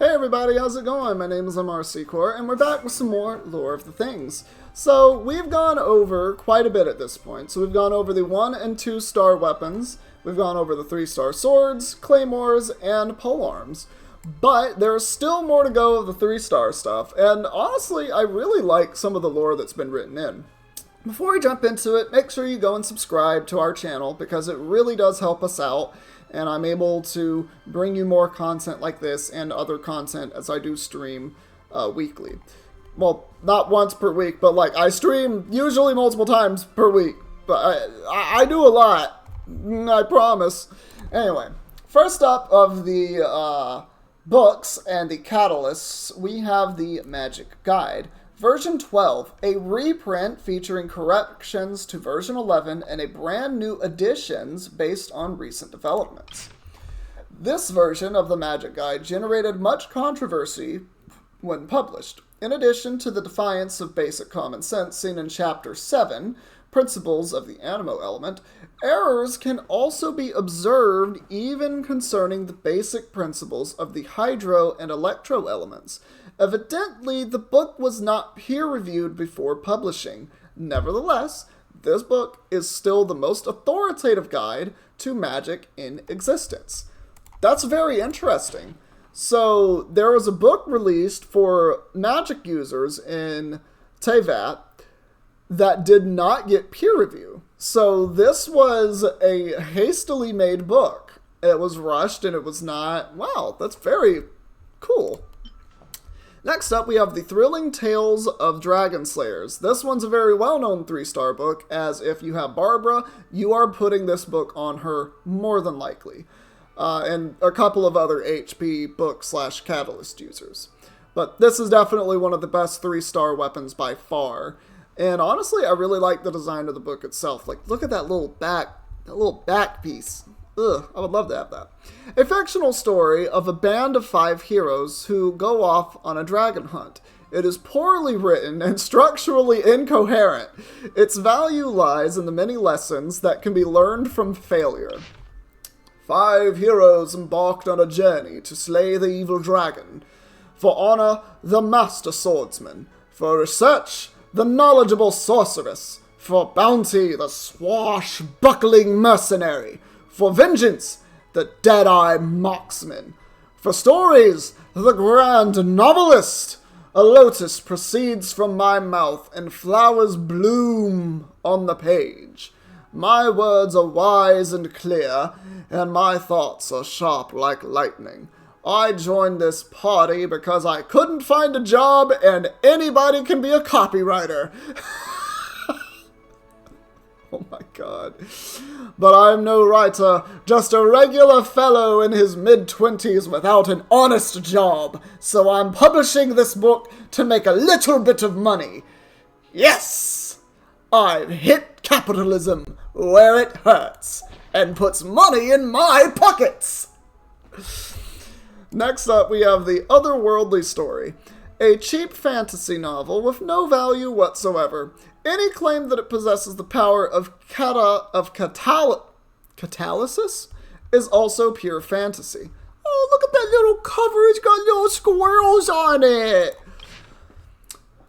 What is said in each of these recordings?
Hey everybody, how's it going? My name is MRC Core, and we're back with some more Lore of the Things. So, we've gone over quite a bit at this point. So we've gone over the 1 and 2 star weapons, we've gone over the 3-star swords, claymores, and polearms. But there's still more to go of the 3-star stuff, and honestly, I really like some of the lore that's been written in. Before we jump into it, make sure you go and subscribe to our channel, because it really does help us out. And I'm able to bring you more content like this and other content as I do stream weekly. Well, not once per week, but like I stream usually multiple times per week. But I do a lot, I promise. Anyway, first up of the books and the catalysts, we have the Magic Guide. Version 12, a reprint featuring corrections to version 11 and a brand new additions based on recent developments. This version of the Magic Guide generated much controversy when published. In addition to the defiance of basic common sense seen in Chapter 7, Principles of the Animo Element, errors can also be observed even concerning the basic principles of the hydro and electro elements. Evidently, the book was not peer-reviewed before publishing. Nevertheless, this book is still the most authoritative guide to magic in existence. That's very interesting. So, there was a book released for magic users in Tevat that did not get peer review. So, this was a hastily made book. It was rushed and it was not... Wow, that's very cool. Next up, we have the Thrilling Tales of Dragon Slayers. This one's a very well-known 3-star book, as if you have Barbara, you are putting this book on her more than likely. And a couple of other HP book/catalyst users. But this is definitely one of the best 3-star weapons by far. And honestly, I really like the design of the book itself. Like, look at that little back piece. Ugh, I would love to have that. A fictional story of a band of 5 heroes who go off on a dragon hunt. It is poorly written and structurally incoherent. Its value lies in the many lessons that can be learned from failure. 5 heroes embarked on a journey to slay the evil dragon. For honor, the master swordsman. For research, the knowledgeable sorceress. For bounty, the swashbuckling mercenary. For vengeance, the dead-eye marksman. For stories, the grand novelist. A lotus proceeds from my mouth, and flowers bloom on the page. My words are wise and clear, and my thoughts are sharp like lightning. I joined this party because I couldn't find a job, and anybody can be a copywriter. Oh my god. But I'm no writer, just a regular fellow in his mid-20s without an honest job, so I'm publishing this book to make a little bit of money. Yes! I've hit capitalism where it hurts, and puts money in my pockets! Next up, we have The Otherworldly Story, a cheap fantasy novel with no value whatsoever. Any claim that it possesses the power of catalysis is also pure fantasy. Oh, look at that little cover. It's got little squirrels on it.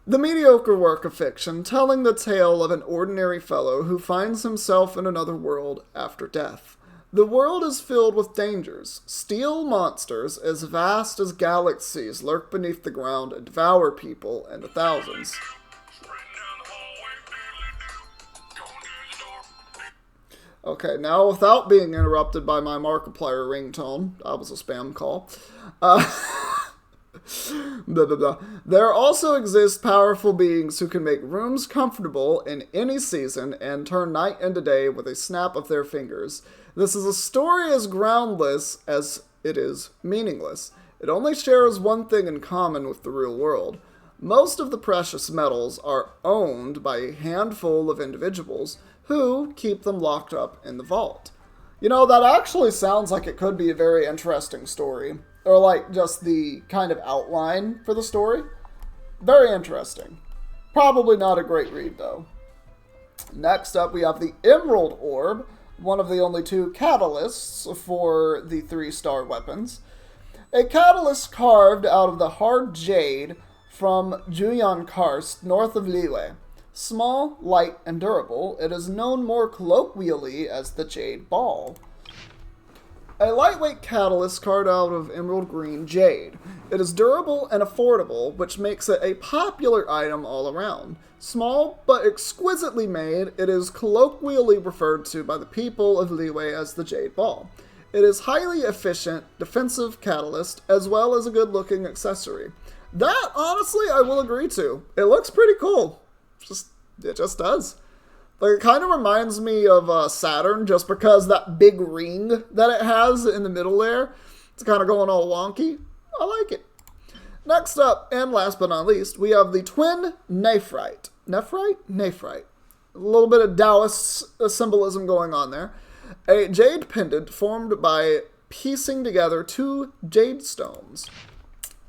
The mediocre work of fiction telling the tale of an ordinary fellow who finds himself in another world after death. The world is filled with dangers. Steel monsters as vast as galaxies lurk beneath the ground and devour people in the thousands. Okay, now without being interrupted by my Markiplier ringtone, that was a spam call. Blah, blah, blah. There also exist powerful beings who can make rooms comfortable in any season and turn night into day with a snap of their fingers. This is a story as groundless as it is meaningless. It only shares one thing in common with the real world. Most of the precious metals are owned by a handful of individuals who keep them locked up in the vault. You know, that actually sounds like it could be a very interesting story. Or like just the kind of outline for the story. Very interesting. Probably not a great read though. Next up we have the Emerald Orb, one of the only 2 catalysts for the 3-star weapons. A catalyst carved out of the hard jade from Juyan Karst, north of Liyue. Small, light, and durable, it is known more colloquially as the Jade Ball. A lightweight catalyst carved out of emerald green jade. It is durable and affordable, which makes it a popular item all around. Small but exquisitely made, it is colloquially referred to by the people of Liyue as the Jade Ball. It is highly efficient, defensive catalyst, as well as a good-looking accessory. That, honestly, I will agree to. It looks pretty cool. It just does. Like, it kind of reminds me of Saturn, just because that big ring that it has in the middle there, it's kind of going all wonky. I like it. Next up, and last but not least, we have the twin Nephrite. Nephrite? A little bit of Taoist symbolism going on there. A jade pendant formed by piecing together two jade stones.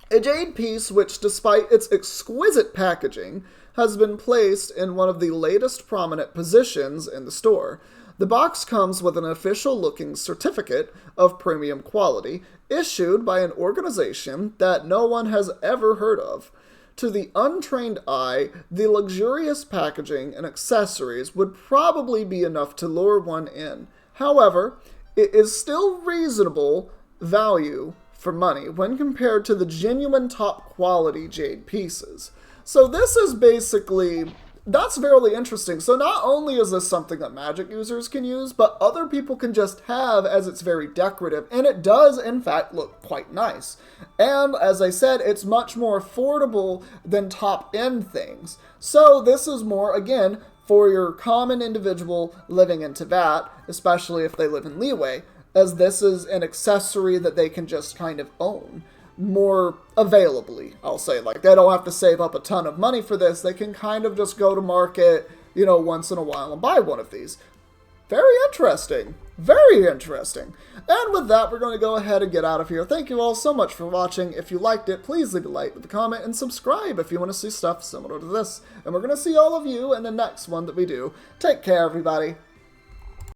A jade piece which, despite its exquisite packaging, has been placed in one of the latest prominent positions in the store. The box comes with an official-looking certificate of premium quality, issued by an organization that no one has ever heard of. To the untrained eye, the luxurious packaging and accessories would probably be enough to lure one in. However, it is still reasonable value for money when compared to the genuine top-quality jade pieces. So this is basically, that's fairly interesting. So not only is this something that Magic users can use, but other people can just have, as it's very decorative, and it does, in fact, look quite nice. And, as I said, it's much more affordable than top-end things. So this is more, again, for your common individual living in Teyvat, especially if they live in Liyue, as this is an accessory that they can just kind of own more availably, I'll say. Like, they don't have to save up a ton of money for this. They can kind of just go to market, you know, once in a while and buy one of these. Very interesting. Very interesting. And with that, we're going to go ahead and get out of here. Thank you all so much for watching. If you liked it, please leave a like, leave a comment, and subscribe if you want to see stuff similar to this. And we're going to see all of you in the next one that we do. Take care, everybody.